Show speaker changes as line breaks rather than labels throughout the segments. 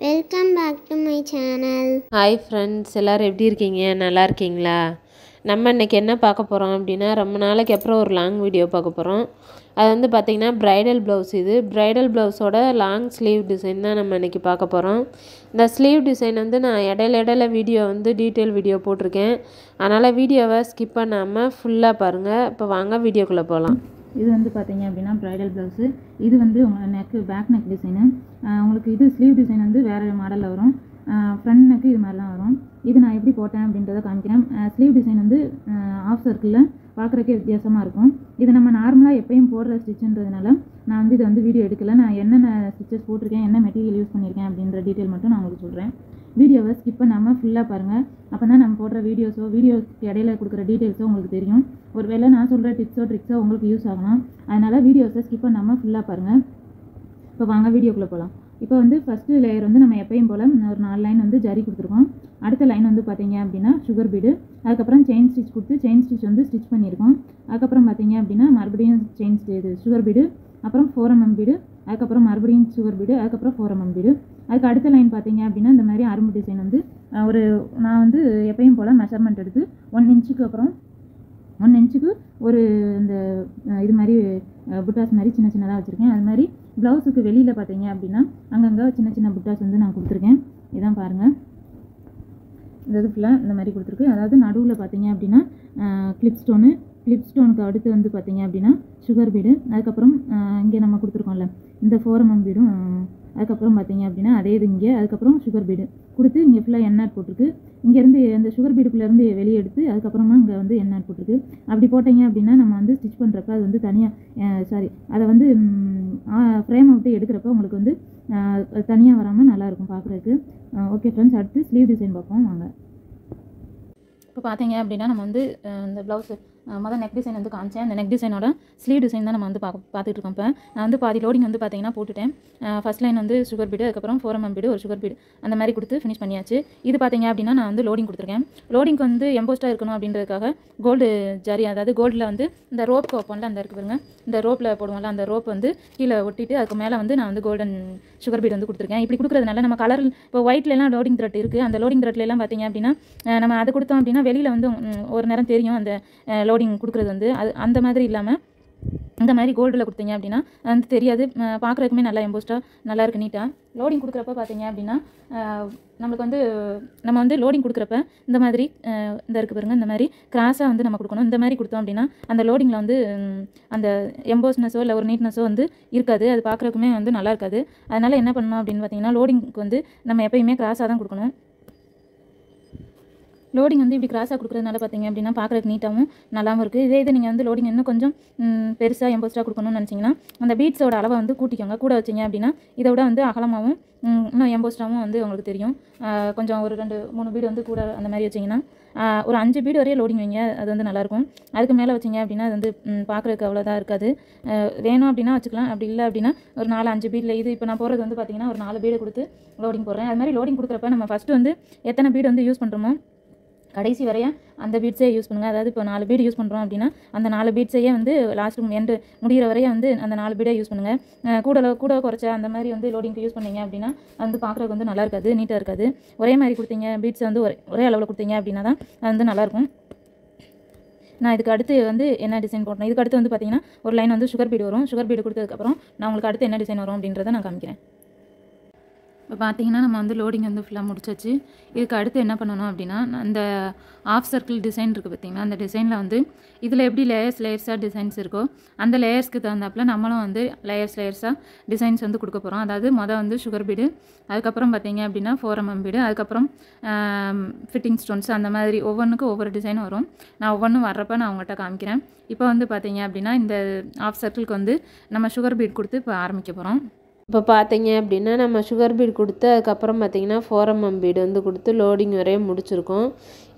Welcome back to my channel.
Hi friends, எல்லோரும் எப்படி இருக்கீங்க? நல்லா இருக்கீங்களா? நம்ம இன்றைக்கி என்ன பார்க்க போகிறோம் அப்படின்னா, ரொம்ப நாளைக்கு அப்புறம் ஒரு லாங் வீடியோ பார்க்க போகிறோம். அது வந்து பார்த்திங்கன்னா ப்ரைடல் ப்ளவுஸ். இது ப்ரைடல் ப்ளவுஸோட லாங் ஸ்லீவ் டிசைன் தான் நம்ம இன்றைக்கி பார்க்க போகிறோம். இந்த ஸ்லீவ் டிசைன் வந்து நான் இடையில வீடியோ வந்து டீட்டெயில் வீடியோ போட்டிருக்கேன். அதனால் வீடியோவை ஸ்கிப் பண்ணாமல் ஃபுல்லாக பாருங்கள். இப்போ வாங்க வீடியோக்குள்ளே போகலாம்.
இது வந்து பார்த்தீங்க அப்படின்னா ப்ரைடல் ப்ளவுஸு. இது வந்து உங்கள் நெக்கு பேக் நெக் டிசைனு. உங்களுக்கு இது ஸ்லீவ் டிசைன் வந்து வேறு மாடலில் வரும். ஃப்ரண்ட் நெக்கு இது மாதிரி தான் வரும். இது நான் எப்படி போட்டேன் அப்படின்றத காமிக்கிறேன். ஸ்லீவ் டிசைன் வந்து ஆஃப் சர்க்கிளில் பார்க்குறக்கே வித்தியாசமாக இருக்கும். இது நம்ம நார்மலாக எப்பயும் போடுற ஸ்டிச்சுன்றதுனால நான் வந்து இதை வந்து வீடியோ எடுக்கலை. நான் என்னென்ன ஸ்டிச்சஸ் போட்டிருக்கேன், என்ன மெட்டீரியல் யூஸ் பண்ணியிருக்கேன் அப்படின்ற டீட்டெயில் மட்டும் நான் உங்களுக்கு சொல்கிறேன். வீடியோவை ஸ்கிப் பண்ணாமல் ஃபுல்லாக பாருங்கள். அப்போ தான் நம்ம போடுற வீடியோஸ்க்கு இடையில கொடுக்குற டீட்டெயில்ஸோ உங்களுக்கு தெரியும். ஒரு வேளை நான் சொல்கிற டிப்ஸோ ட்ரிக்ஸோ உங்களுக்கு யூஸ் ஆகலாம். அதனால் வீடியோஸை ஸ்கிப் பண்ணாமல் ஃபுல்லாக பாருங்கள். இப்போ வாங்க வீடியோக்குள்ளே போகலாம். இப்போ வந்து ஃபஸ்ட்டு லேயர் வந்து நம்ம எப்பயும் போல் ஒரு 4 லைன் வந்து ஜரி கொடுத்துருக்கோம். அடுத்த லைன் வந்து பார்த்தீங்க அப்படின்னா சுகர் பீடு. அதுக்கப்புறம் செயின் ஸ்டிச் கொடுத்து செயின் ஸ்டிச் வந்து ஸ்டிச் பண்ணியிருக்கோம். அதுக்கப்புறம் பார்த்தீங்க அப்படின்னா மறுபடியும் சுகர் பீடு, அப்புறம் 4 mm பீடு, அதுக்கப்புறம் மறுபடியும் சுகர் பீடு, அதுக்கப்புறம் 4 mm பீடு. அதுக்கு அடுத்த லைன் பார்த்தீங்க அப்படின்னா இந்த மாதிரி அரும்பு டிசைன் வந்து நான் வந்து எப்பயும் போல் மெஷர்மெண்ட் எடுத்து 1 இன்ச்சுக்கு ஒரு இந்த இது மாதிரி புட்டாஸ் மாதிரி சின்னதாக வச்சுருக்கேன். அது மாதிரி ப்ளவுஸுக்கு வெளியில் பார்த்தீங்க அப்படின்னா அங்கங்கே சின்ன புட்டாஸ் வந்து நான் கொடுத்துருக்கேன். இதான் பாருங்கள், இந்த இது ஃபுல்லாக இந்த மாதிரி கொடுத்துருக்கு. அதாவது நடுவில் பார்த்தீங்க அப்படின்னா கிளிப் ஸ்டோனுக்கு அடுத்து வந்து பார்த்தீங்க அப்படின்னா சுகர் பீடு, அதுக்கப்புறம் இங்கே நம்ம கொடுத்துருக்கோம்ல இந்த 4 mm பீடும், அதுக்கப்புறம் பார்த்தீங்க அப்படின்னா அதே இது இங்கே, அதுக்கப்புறம் சுகர் பீடு கொடுத்து இங்கே ஃபுல்லாக எண்ணாட் போட்டிருக்கு. இங்கேருந்து அந்த சுகர் பீடுக்குள்ளேருந்து வெளியே எடுத்து அதுக்கப்புறமா இங்கே வந்து எண்ணாட் போட்டிருக்கு. அப்படி போட்டிங்க அப்படின்னா நம்ம வந்து ஸ்டிச் பண்ணுறப்ப அது வந்து தனியாக அதை வந்து ஃப்ரேம் விட்டு எடுக்கிறப்ப உங்களுக்கு வந்து தனியாக வராமல் நல்லாயிருக்கும் பார்க்குறதுக்கு. ஓகே ஃப்ரெண்ட்ஸ், அடுத்து ஸ்லீவ் டிசைன் பார்ப்போம் வாங்க. இப்போ பார்த்தீங்க அப்படின்னா நம்ம வந்து இந்த ப்ளவுஸு மொதல் நெக் டிசைன் வந்து காமிச்சேன். அந்த நெக் டிசைனோட ஸ்லீவ் டிசைன் தான் நம்ம வந்து பார்த்துட்டு இருக்கோம். இப்போ நான் வந்து பாதி லோடிங் வந்து பார்த்தீங்கன்னா போட்டுட்டேன். ஃபஸ்ட் லைன் வந்து சுகர் பீடு, அதுக்கப்புறம் 4 mm பீடு, ஒரு சுகர் பீடு அந்த மாதிரி கொடுத்து ஃபினிஷ் பண்ணியாச்சு. இது பார்த்தீங்க அப்படின்னா நான் வந்து லோடிங் கொடுத்துருக்கேன். லோடிங்க்கு வந்து எம்போஸ்டாக இருக்கணும் அப்படின்றதுக்காக கோல்டு ஜரி, அதாவது கோல்டில் வந்து இந்த ரோப் வைப்போம்ல, அந்த இருக்கு பாருங்க, இந்த ரோப்பில் போடுவோம்ல, அந்த ரோப் வந்து கீழே ஒட்டிட்டு அதுக்கு மேலே வந்து நான் வந்து கோல்டன் சுகர் பீடு வந்து கொடுத்துருக்கேன். இப்படி கொடுக்குறதுனால நம்ம கலர் இப்போ ஒயிட்லலாம் லோடிங் த்ரெட் இருக்குது. அந்த லோடிங் த்ரெட்லாம் பார்த்தீங்க அப்படின்னா நம்ம அதை கொடுத்தோம் அப்படின்னா வெளியில் வந்து ஒரு நேரம் தெரியும் அந்த லோடிங் கொடுக்குறது வந்து. அது அந்த மாதிரி இல்லாமல் இந்த மாதிரி கோல்டில் கொடுத்தீங்க அப்படின்னா வந்து தெரியாது, பார்க்குறதுக்குமே நல்லா எம்போஸ்டாக நல்லா இருக்குது நீட்டாக. லோடிங் கொடுக்குறப்ப பார்த்தீங்க அப்படின்னா நம்மளுக்கு வந்து நம்ம வந்து லோடிங் கொடுக்குறப்ப இந்த மாதிரி இந்த இருக்குது பாருங்கள், இந்த மாதிரி கிராஸாக வந்து நம்ம கொடுக்கணும். இந்த மாதிரி கொடுத்தோம் அப்படின்னா அந்த லோடிங்கில் வந்து அந்த எம்போஸ்னஸோ இல்லை ஒரு நீட்னஸோ வந்து இருக்காது, அது பார்க்குறதுக்குமே வந்து நல்லா இருக்காது. அதனால் என்ன பண்ணணும் அப்படின்னு பார்த்தீங்கன்னா லோடிங்க்கு வந்து நம்ம எப்பயுமே கிராஸாக தான் கொடுக்கணும். லோடிங் வந்து இப்படி கிராஸாக கொடுக்குறதுனால பார்த்தீங்க அப்படின்னா பார்க்குறதுக்கு நீட்டாகவும் நல்லாவும் இருக்குது. இதே இது நீங்கள் வந்து லோடிங் இன்னும் கொஞ்சம் பெருசாக எம்போஸ்டாக கொடுக்கணும்னு நினச்சிங்கன்னா அந்த பீட்ஸோட அளவை வந்து கூட்டிக்கோங்க. கூட வச்சிங்க அப்படின்னா இதை விட வந்து அகலமாகவும் இன்னும் எம்போஸ்டாகவும் வந்து உங்களுக்கு தெரியும். கொஞ்சம் ஒரு 2-3 பீடு வந்து கூட அந்த மாதிரி வச்சிங்கன்னா ஒரு 5 பீடு வரையும் லோடிங் வைங்க, அது வந்து நல்லாயிருக்கும். அதுக்கு மேலே வச்சிங்க அப்படின்னா அது வந்து பார்க்குறதுக்கு அவ்வளோதான் இருக்காது. வேணும் அப்படின்னா வச்சுக்கலாம், அப்படி இல்லை அப்படின்னா ஒரு 4-5 பீடில் இது இப்போ நான் போடுறது வந்து பார்த்திங்கன்னா ஒரு 4 பீடு கொடுத்து லோடிங் போடுறேன். அது மாதிரி லோடிங் கொடுக்குறப்ப நம்ம ஃபஸ்ட்டு வந்து எத்தனை பீடு வந்து யூஸ் பண்ணுறோமோ கடைசி வரையா அந்த பீட்ஸே யூஸ் பண்ணுங்கள். அதாவது இப்போ 4 பீடு யூஸ் பண்ணுறோம் அப்படின்னா அந்த 4 பீட்ஸையே வந்து லாஸ்ட் எண்டு முடிகிற வரையும் வந்து அந்த 4 பீடை யூஸ் பண்ணுங்கள். கூட குறைச்ச அந்த மாதிரி வந்து லோடிங்க்கு யூஸ் பண்ணிங்க அப்படின்னா வந்து பார்க்குறதுக்கு வந்து நல்லா இருக்காது, நீட்டாக இருக்காது. ஒரே மாதிரி கொடுத்தீங்க பீட்ஸை வந்து ஒரே அளவில் கொடுத்தீங்க அப்படின்னா தான் அது வந்து நல்லாயிருக்கும். நான் இதுக்கு அடுத்து வந்து என்ன டிசைன் போட்டேன், இதுக்கு அடுத்து வந்து பார்த்தீங்கன்னா ஒரு லைன் வந்து சுகர் பீடு வரும். சுகர் பீடு கொடுத்ததுக்கப்புறம் நான் உங்களுக்கு அடுத்து என்ன டிசைன் வரும் அப்படின்றத நான் காமிக்கிறேன். இப்போ பார்த்தீங்கன்னா நம்ம வந்து லோடிங் வந்து ஃபுல்லாக முடிச்சாச்சு. இதுக்கு அடுத்து என்ன பண்ணணும் அப்படின்னா அந்த ஆஃப் சர்க்கிள் டிசைன் இருக்குது பார்த்தீங்கன்னா, அந்த டிசைனில் வந்து இதில் எப்படி லேயர்ஸாக டிசைன்ஸ் இருக்கோ அந்த லேயர்ஸ்க்கு தகுந்தாப்பில் நம்மளும் வந்து லேயர்ஸாக டிசைன்ஸ் வந்து கொடுக்க போகிறோம். அதாவது வந்து சுகர் பீடு, அதுக்கப்புறம் பார்த்தீங்க அப்படின்னா 4 mm பீடு, அதுக்கப்புறம் ஃபிட்டிங் ஸ்டோன்ஸ், அந்த மாதிரி ஒவ்வொன்றுக்கும் ஒவ்வொரு டிசைன் வரும். நான் ஒவ்வொன்றும் வர்றப்ப நான் உங்கள்கிட்ட காமிக்கிறேன். இப்போ வந்து பார்த்தீங்க அப்படின்னா இந்த ஆஃப் சர்க்கிளுக்கு வந்து நம்ம சுகர் பீட் கொடுத்து இப்போ ஆரம்பிக்க போகிறோம்.
இப்போ பார்த்தீங்க அப்படின்னா நம்ம சுகர் பீட் கொடுத்து அதுக்கப்புறம் பார்த்திங்கன்னா 4 mm பீடு வந்து கொடுத்து லோடிங் வரையும் முடிச்சிருக்கோம்.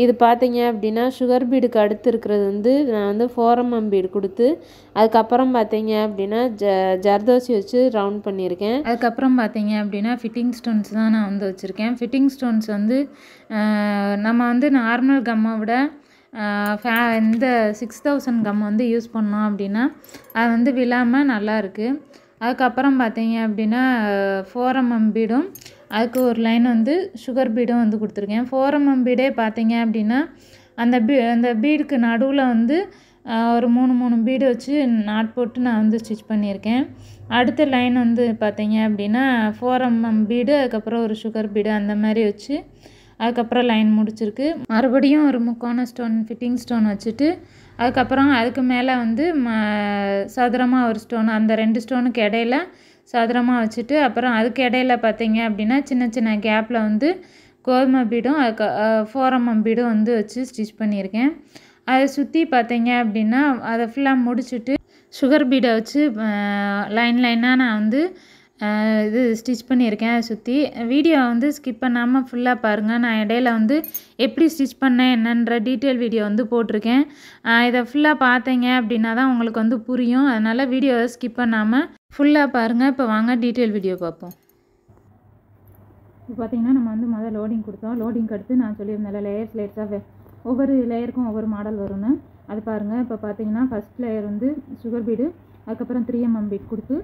இது பார்த்தீங்க அப்படின்னா சுகர் பீடுக்கு அடுத்து இருக்கிறது வந்து நான் வந்து 4 mm பீடு கொடுத்து அதுக்கப்புறம் பார்த்தீங்க அப்படின்னா ஜர்தோசி வச்சு ரவுண்ட் பண்ணியிருக்கேன்.
அதுக்கப்புறம் பார்த்தீங்க அப்படின்னா ஃபிட்டிங் ஸ்டோன்ஸ் தான் நான் வந்து வச்சுருக்கேன். ஃபிட்டிங் ஸ்டோன்ஸ் வந்து நம்ம வந்து நார்மல் கம்மை விட இந்த 6000 கம் வந்து யூஸ் பண்ணோம் அப்படின்னா அது வந்து விழாமல் நல்லா இருக்குது. அதுக்கப்புறம் பார்த்தீங்க அப்படின்னா 4mm பீடும் அதுக்கு ஒரு லைன் வந்து சுகர் பீடும் வந்து கொடுத்துருக்கேன். 4mm பீடே பார்த்தீங்க அப்படின்னா அந்த பீடுக்கு நடுவில் வந்து ஒரு 3 பீடு வச்சு நாட் போட்டு நான் வந்து ஸ்டிச் பண்ணியிருக்கேன். அடுத்த லைன் வந்து பார்த்தீங்க அப்படின்னா 4mm பீடு அதுக்கப்புறம் ஒரு சுகர் பீடு அந்த மாதிரி வச்சு அதுக்கப்புறம் லைன் முடிச்சிருக்கு. மறுபடியும் ஒரு முக்கோண ஸ்டோன் ஃபிட்டிங் ஸ்டோன் வச்சுட்டு அதுக்கப்புறம் அதுக்கு மேலே வந்து சதுரமாக ஒரு ஸ்டோன், அந்த 2 ஸ்டோனுக்கு இடையில சதுரமாக வச்சுட்டு அப்புறம் அதுக்கு இடையில பார்த்தீங்க அப்படின்னா சின்ன சின்ன கேப்பில் வந்து கோதுமை பீடும் அதுக்கு 4mm பீடும் வந்து வச்சு ஸ்டிச் பண்ணியிருக்கேன். அதை சுற்றி பார்த்தீங்க அப்படின்னா அதை ஃபுல்லாக முடிச்சுட்டு சுகர் பீடை வச்சு லைனாக நான் வந்து இது ஸ்டிச் பண்ணியிருக்கேன். அதை சுற்றி வீடியோ வந்து ஸ்கிப் பண்ணாமல் ஃபுல்லாக பாருங்கள். நான் இடையில வந்து எப்படி ஸ்டிச் பண்ணேன் என்னன்ற டீட்டெயில் வீடியோ வந்து போட்டிருக்கேன். இதை ஃபுல்லாக பார்த்தீங்க அப்படின்னா தான் உங்களுக்கு வந்து புரியும். அதனால் வீடியோவை ஸ்கிப் பண்ணாமல் ஃபுல்லாக பாருங்கள். இப்போ வாங்க டீட்டெயில் வீடியோ பார்ப்போம். இப்போ பார்த்தீங்கன்னா நம்ம வந்து முதல்ல லோடிங் கொடுத்தோம். லோடிங்க்கு அடுத்து நான் சொல்லியிருந்தேன் லேயர்ஸாக ஒவ்வொரு லேயருக்கும் ஒவ்வொரு மாடல் வரும்னு. அது பாருங்கள். இப்போ பார்த்தீங்கன்னா ஃபஸ்ட் லேயர் வந்து சுகர் பீடு, அதுக்கப்புறம் 3mm பீட் கொடுத்து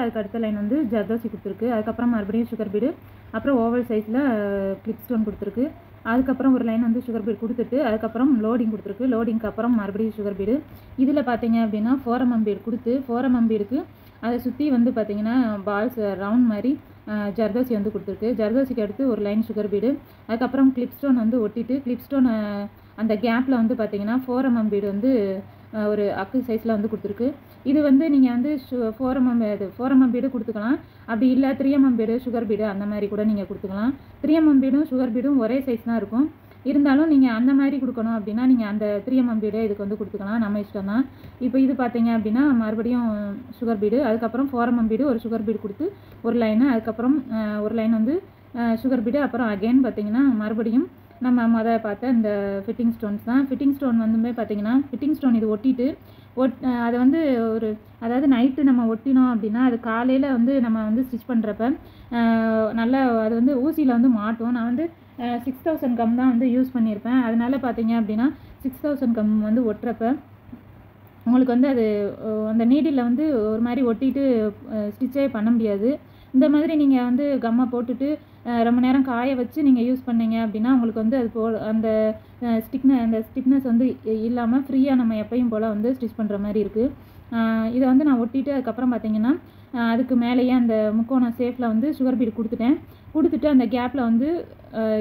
அதுக்கு அடுத்த லைன் வந்து ஜர்தோசி கொடுத்துருக்கு. அதுக்கப்புறம் மறுபடியும் சுகர் பீடு, அப்புறம் ஓவல் சைஸில் கிளிப் ஸ்டோன் கொடுத்துருக்கு. அதுக்கப்புறம் ஒரு லைன் வந்து சுகர் பீடு கொடுத்துட்டு அதுக்கப்புறம் லோடிங் கொடுத்துருக்கு. லோடிங்க்கு அப்புறம் மறுபடியும் சுகர் பீடு. இதில் பார்த்தீங்க அப்படின்னா 4mm பீடு கொடுத்து 4mm பீடுக்கு அதை சுற்றி வந்து பார்த்தீங்கன்னா பால்ஸ் ரவுண்ட் மாதிரி ஜர்தோசி வந்து கொடுத்துருக்கு. ஜர்தோசிக்கு அடுத்து ஒரு லைன் சுகர் பீடு, அதுக்கப்புறம் கிளிப் ஸ்டோன் வந்து ஒட்டிட்டு கிளிப் ஸ்டோன் அந்த கேப்பில் வந்து பார்த்தீங்கன்னா 4mm பீடு வந்து ஒரு அக்கு சைஸில் வந்து கொடுத்துருக்கு. இது வந்து நீங்கள் வந்து 4mm பீடு கொடுத்துக்கலாம். அப்படி இல்லை 3mm பீடு சுகர் பீடு அந்த மாதிரி கூட நீங்கள் கொடுத்துக்கலாம். 3mm பீடும் சுகர் பீடும் ஒரே சைஸ் தான் இருக்கும். இருந்தாலும் நீங்கள் அந்த மாதிரி கொடுக்கணும் அப்படின்னா நீங்கள் அந்த 3mm பீடே இதுக்கு வந்து கொடுத்துக்கலாம், நம்ம இஷ்டம் தான். இப்போ இது பார்த்தீங்க அப்படின்னா மறுபடியும் சுகர் பீடு, அதுக்கப்புறம் 4mm பீடு ஒரு சுகர் பீடு கொடுத்து ஒரு லைனு, அதுக்கப்புறம் ஒரு லைன் வந்து சுகர் பீடு, அப்புறம் அகெயின் பார்த்தீங்கன்னா மறுபடியும் நம்ம பார்த்த இந்த ஃபிட்டிங் ஸ்டோன்ஸ் தான். ஃபிட்டிங் ஸ்டோன் வந்து பார்த்தீங்கன்னா ஃபிட்டிங் ஸ்டோன் இது ஒட்டிட்டு அதை வந்து அதாவது நைட்டு நம்ம ஒட்டினோம் அப்படின்னா அது காலையில் வந்து நம்ம வந்து ஸ்டிச் பண்ணுறப்ப நல்லா அது வந்து ஊசியில் வந்து மாட்டும். நான் வந்து 6000 கம் தான் வந்து யூஸ் பண்ணியிருப்பேன். அதனால் பார்த்தீங்க அப்படின்னா 6000 கம் வந்து ஒட்டுறப்ப உங்களுக்கு வந்து அது அந்த நீடில் வந்து ஒரு மாதிரி ஒட்டிட்டு ஸ்டிச்சே பண்ண முடியாது. இந்த மாதிரி நீங்கள் வந்து கம்மை போட்டுட்டு ரொம்ப நேரம் காய வச்சு நீங்கள் யூஸ் பண்ணீங்க அப்படின்னா உங்களுக்கு வந்து அது அந்த ஸ்டிக்னஸ் வந்து இல்லாமல் ஃப்ரீயாக நம்ம எப்பயும் போல் வந்து ஸ்டிச் பண்ணுற மாதிரி இருக்குது. இதை வந்து நான் ஒட்டிட்டு அதுக்கப்புறம் பார்த்தீங்கன்னா அதுக்கு மேலேயே அந்த முக்கோண ஷேப்பில் வந்து சுகர் பீடு கொடுத்துட்டு அந்த கேப்பில் வந்து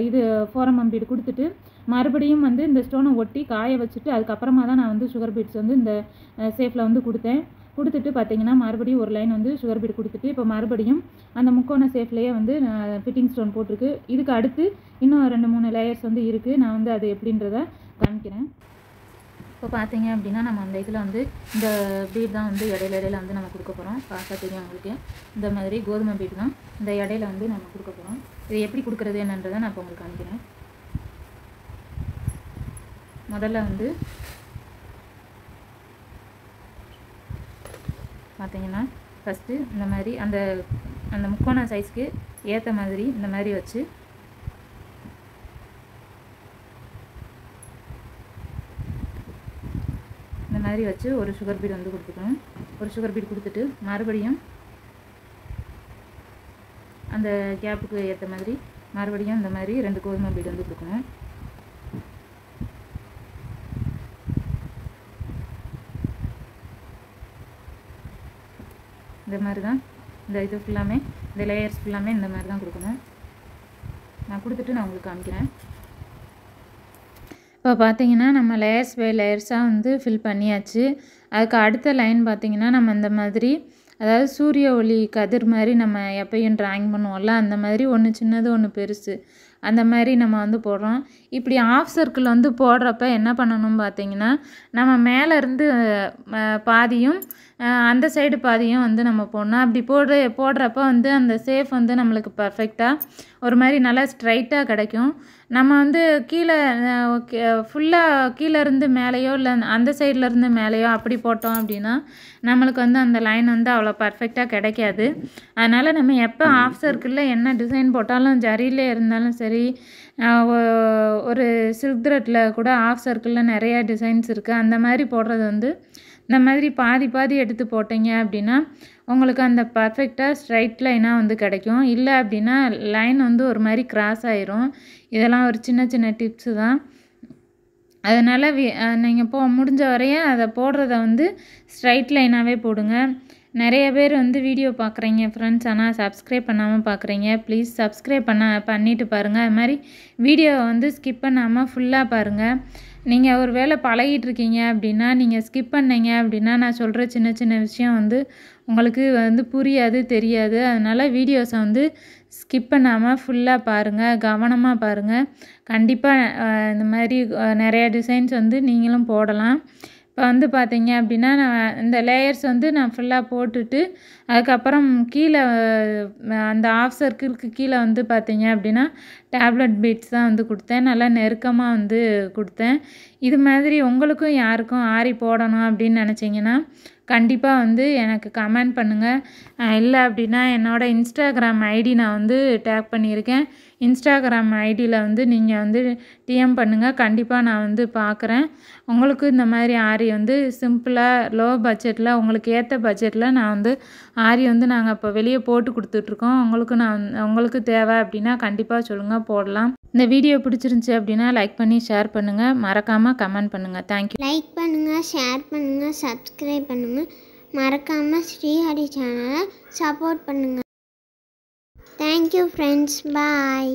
இது 4mm பீடு கொடுத்துட்டு மறுபடியும் வந்து இந்த ஸ்டோனை ஒட்டி காய வச்சுட்டு அதுக்கப்புறமா தான் நான் வந்து சுகர் பீட்ஸ் வந்து இந்த ஷேப்பில் வந்து கொடுத்துட்டு பார்த்தீங்கன்னா மறுபடியும் ஒரு லைன் வந்து சுகர் பீடு கொடுத்துட்டு இப்போ மறுபடியும் அந்த முக்கோண ஷேப்லேயே வந்து ஃபிட்டிங் ஸ்டோன் போட்டிருக்கு. இதுக்கு அடுத்து இன்னும் 2-3 லேயர்ஸ் வந்து இருக்குது. நான் வந்து அது எப்படின்றத காமிக்கிறேன். இப்போ பார்த்தீங்க அப்படின்னா நம்ம அந்த இதில் வந்து இந்த பீட் தான் வந்து இடையில வந்து நம்ம கொடுக்க போகிறோம். பார்த்தா தெரியும் உங்களுக்கு. இந்த மாதிரி கோதுமை பீட் தான் இந்த இடையில வந்து நம்ம கொடுக்க போகிறோம். இதை எப்படி கொடுக்குறது என்னன்றதை நான் இப்போ உங்களுக்கு காமிக்கிறேன். முதல்ல வந்து பார்த்தீங்கன்னா ஃபஸ்ட்டு இந்த மாதிரி அந்த முக்கோண சைஸ்க்கு ஏற்ற மாதிரி இந்த மாதிரி வச்சு இந்த மாதிரி வச்சு ஒரு சுகர் பீட் வந்து கொடுத்துக்கணும். ஒரு சுகர் பீட் கொடுத்துட்டு மறுபடியும் அந்த கேப்புக்கு ஏற்ற மாதிரி மறுபடியும் இந்த மாதிரி 2 கோதுமை பீட் வந்து கொடுக்கணும். இந்த மாதிரி தான் இந்த இது ஃபுல்லாமே இந்த லேயர்ஸ் ஃபுல்லாமே இந்த மாதிரி தான் கொடுக்கணும். நான் கொடுத்துட்டு நான் உங்களுக்கு காமிக்கிறேன். இப்போ பார்த்தீங்கன்னா நம்ம லேயர்ஸ் பை லேயர்ஸாக வந்து ஃபில் பண்ணியாச்சு. அதுக்கு அடுத்த லைன் பார்த்தீங்கன்னா நம்ம இந்த மாதிரி அதாவது சூரிய ஒளி கதிர் மாதிரி நம்ம எப்பயும் ட்ராயிங் பண்ணுவோம்ல அந்த மாதிரி ஒன்று சின்னது ஒன்று பெருசு அந்த மாதிரி நம்ம வந்து போடுறோம். இப்படி ஆஃப் சர்க்கிள் வந்து போடுறப்ப என்ன பண்ணணும் பார்த்தீங்கன்னா நம்ம மேலே இருந்து பாதியும் அந்த சைடு பாதியும் வந்து நம்ம போடணும். அப்படி போடுறப்ப வந்து அந்த ஷேப் வந்து நம்மளுக்கு பர்ஃபெக்டாக ஒரு மாதிரி நல்லா ஸ்ட்ரைட்டாக கிடைக்கும். நம்ம வந்து கீழே ஃபுல்லாக கீழேருந்து மேலேயோ இல்லை அந்த சைட்லேருந்து மேலேயோ அப்படி போட்டோம் அப்படின்னா நம்மளுக்கு வந்து அந்த லைன் வந்து அவ்வளோ பர்ஃபெக்டாக கிடைக்காது. அதனால் நம்ம எப்போ ஆஃப் சர்க்கிளில் என்ன டிசைன் போட்டாலும் ஜரியிலே இருந்தாலும் சரி ஒரு சில்க் த்ரெட்டில் கூட ஆஃப் சர்க்கிளில் நிறையா டிசைன்ஸ் இருக்குது. அந்த மாதிரி போடுறது வந்து இந்த மாதிரி பாதி பாதி எடுத்து போட்டிங்க அப்படின்னா உங்களுக்கு அந்த பர்ஃபெக்டாக ஸ்ட்ரைட் லைனாக வந்து கிடைக்கும். இல்லை அப்படின்னா லைன் வந்து ஒரு மாதிரி கிராஸ் ஆயிரும். இதெல்லாம் ஒரு சின்ன சின்ன டிப்ஸு தான். அதனால் நீங்கள் முடிஞ்ச வரையும் அதை போடுறத வந்து ஸ்ட்ரைட் லைனாகவே போடுங்க. நிறைய பேர் வந்து வீடியோ பார்க்குறீங்க ஃப்ரெண்ட்ஸ், ஆனால் சப்ஸ்கிரைப் பண்ணாமல் பார்க்குறீங்க. ப்ளீஸ் சப்ஸ்கிரைப் பண்ணிவிட்டு பாருங்கள். அது மாதிரி வீடியோவை வந்து ஸ்கிப் பண்ணாமல் ஃபுல்லாக பாருங்கள். நீங்கள் ஒரு வேளை பழகிட்டுருக்கீங்க அப்படின்னா நீங்கள் ஸ்கிப் பண்ணீங்க அப்படின்னா நான் சொல்கிற சின்ன சின்ன விஷயம் வந்து உங்களுக்கு வந்து புரியாது, தெரியாது. அதனால் வீடியோஸை வந்து ஸ்கிப் பண்ணாமல் ஃபுல்லாக பாருங்கள், கவனமாக பாருங்கள். கண்டிப்பாக இந்த மாதிரி நிறைய டிசைன்ஸ் வந்து நீங்களும் போடலாம். இப்போ வந்து பார்த்தீங்க அப்படின்னா நான் இந்த லேயர்ஸ் வந்து நான் ஃபுல்லாக போட்டுட்டு அதுக்கப்புறம் கீழே அந்த ஆஃப் சர்க்கிளுக்கு கீழே வந்து பார்த்தீங்க அப்படின்னா டேப்லெட் பீட்ஸ் தான் வந்து கொடுத்தேன். நல்லா நெருக்கமாக வந்து கொடுத்தேன். இது மாதிரி உங்களுக்கும் யாருக்கும் ஆரி போடணும் அப்படின்னு நினச்சிங்கன்னா கண்டிப்பாக வந்து எனக்கு கமெண்ட் பண்ணுங்கள். இல்லை அப்படின்னா என்னோடய இன்ஸ்டாகிராம் ஐடி நான் வந்து டேக் பண்ணியிருக்கேன். இன்ஸ்டாகிராம் ஐடியில் வந்து நீங்கள் வந்து டிஎம் பண்ணுங்கள். கண்டிப்பாக நான் வந்து பார்க்குறேன். உங்களுக்கு இந்த மாதிரி ஆரி வந்து சிம்பிளாக லோ பட்ஜெட்டில் உங்களுக்கு ஏற்ற பட்ஜெட்டில் நான் வந்து ஆரி வந்து நாங்கள் இப்போ வெளியே போட்டு கொடுத்துட்ருக்கோம். உங்களுக்கு தேவை அப்படின்னா கண்டிப்பாக சொல்லுங்கள், போடலாம். இந்த வீடியோ பிடிச்சிருந்துச்சி அப்படின்னா லைக் பண்ணி ஷேர் பண்ணுங்கள். மறக்காமல் கமெண்ட் பண்ணுங்கள். தேங்க்யூ.
லைக் பண்ணுங்கள், ஷேர் பண்ணுங்கள், சப்ஸ்கிரைப் பண்ணுங்கள். மறக்காமல் ஸ்ரீஹரி சேனலை சப்போர்ட் பண்ணுங்கள். Thank you friends. பாய்.